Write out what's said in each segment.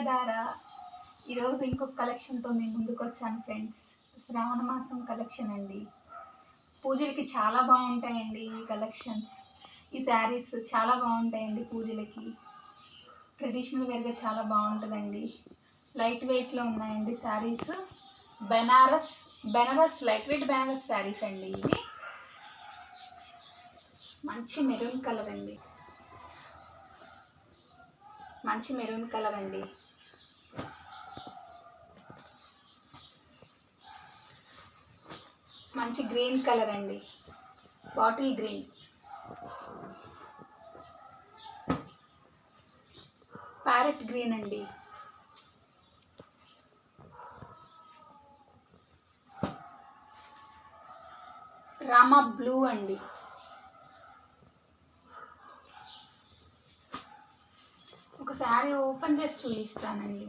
ప్రియులదారా ఈరోజు ఇంకొక కలెక్షన్తో మేము ముందుకు వచ్చాను ఫ్రెండ్స్. శ్రావణ మాసం కలెక్షన్ అండి. పూజలకి చాలా బాగుంటాయండి ఈ కలెక్షన్స్. ఈ శారీస్ చాలా బాగుంటాయండి పూజలకి. ట్రెడిషనల్ వేర్గా చాలా బాగుంటుందండి. లైట్ వెయిట్లో ఉన్నాయండి శారీస్. బెనారస్ లైట్ వెయిట్ బెనారస్ శారీస్ అండి ఇవి. మంచి మెరూన్ కలర్ అండి. మంచి గ్రీన్ కలర్ అండి, బాటిల్ గ్రీన్. ప్యారెట్ గ్రీన్ అండి. రామా బ్లూ అండి. ఒక శారీ ఓపెన్ చేసి చూపిస్తానండి.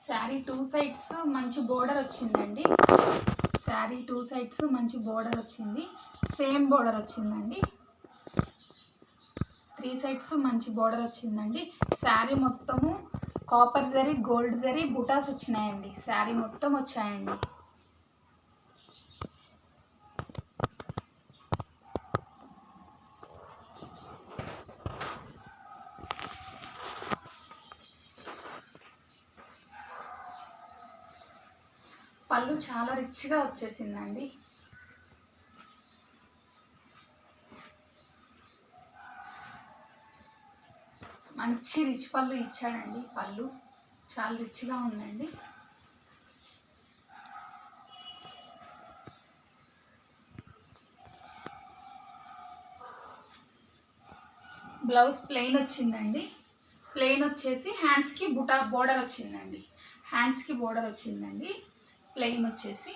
శారీ టూ సైడ్స్ మంచి బోర్డర్ వచ్చిందండి. సేమ్ బోర్డర్ వచ్చిందండి. 3 సైడ్స్ మంచి బోర్డర్ వచ్చిందండి. శారీ మొత్తము కాపర్ జరీ, గోల్డ్ జరీ బుటాస్ వచ్చినాయండి. శారీ మొత్తం వచ్చాయండి. పళ్ళు చాలా రిచ్గా వచ్చేసిందండి. మంచి రిచ్ పళ్ళు ఇచ్చాడండి. పళ్ళు చాలా రిచ్గా ఉందండి. బ్లౌజ్ ప్లెయిన్ వచ్చిందండి. ప్లెయిన్ వచ్చేసి హ్యాండ్స్కి బోర్డర్ వచ్చిందండి. ప్లెయిన్ వచ్చేసి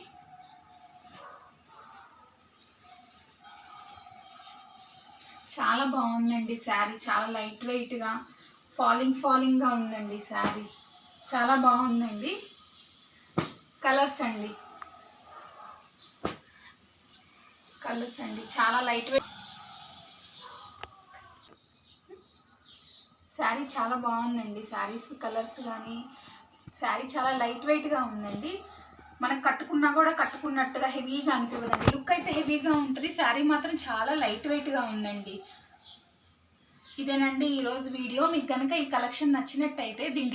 చాలా బాగుందండి శారీ. చాలా లైట్ వెయిట్గా ఫాలింగ్గా ఉందండి శారీ. చాలా బాగుందండి. కలర్స్ అండి చాలా లైట్ వెయిట్ శారీ. చాలా బాగుందండి శారీస్ కలర్స్ కానీ. శారీ చాలా లైట్ వెయిట్గా ఉందండి. మనం కట్టుకున్నా కూడా కట్టుకున్నట్టుగా హెవీగా అనిపించదండి. లుక్ అయితే హెవీగా ఉంటుంది, శారీ మాత్రం చాలా లైట్ వెయిట్గా ఉందండి. ఇదేనండి ఈరోజు వీడియో. మీకు కనుక ఈ కలెక్షన్ నచ్చినట్టయితే దీని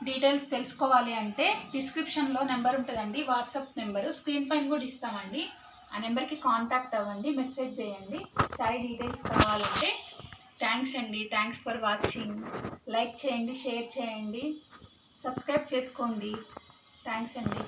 డీటెయిల్స్ తెలుసుకోవాలి అంటే డిస్క్రిప్షన్లో నెంబర్ ఉంటుందండి, వాట్సాప్ నెంబరు. స్క్రీన్ పైన కూడా ఇస్తామండి. ఆ నెంబర్కి కాంటాక్ట్ అవ్వండి, మెసేజ్ చేయండి శారీ డీటెయిల్స్ కావాలంటే. థ్యాంక్స్ అండి. Thanks for watching. లైక్ చేయండి, షేర్ చేయండి, సబ్స్క్రైబ్ చేసుకోండి. థ్యాంక్స్ అండి.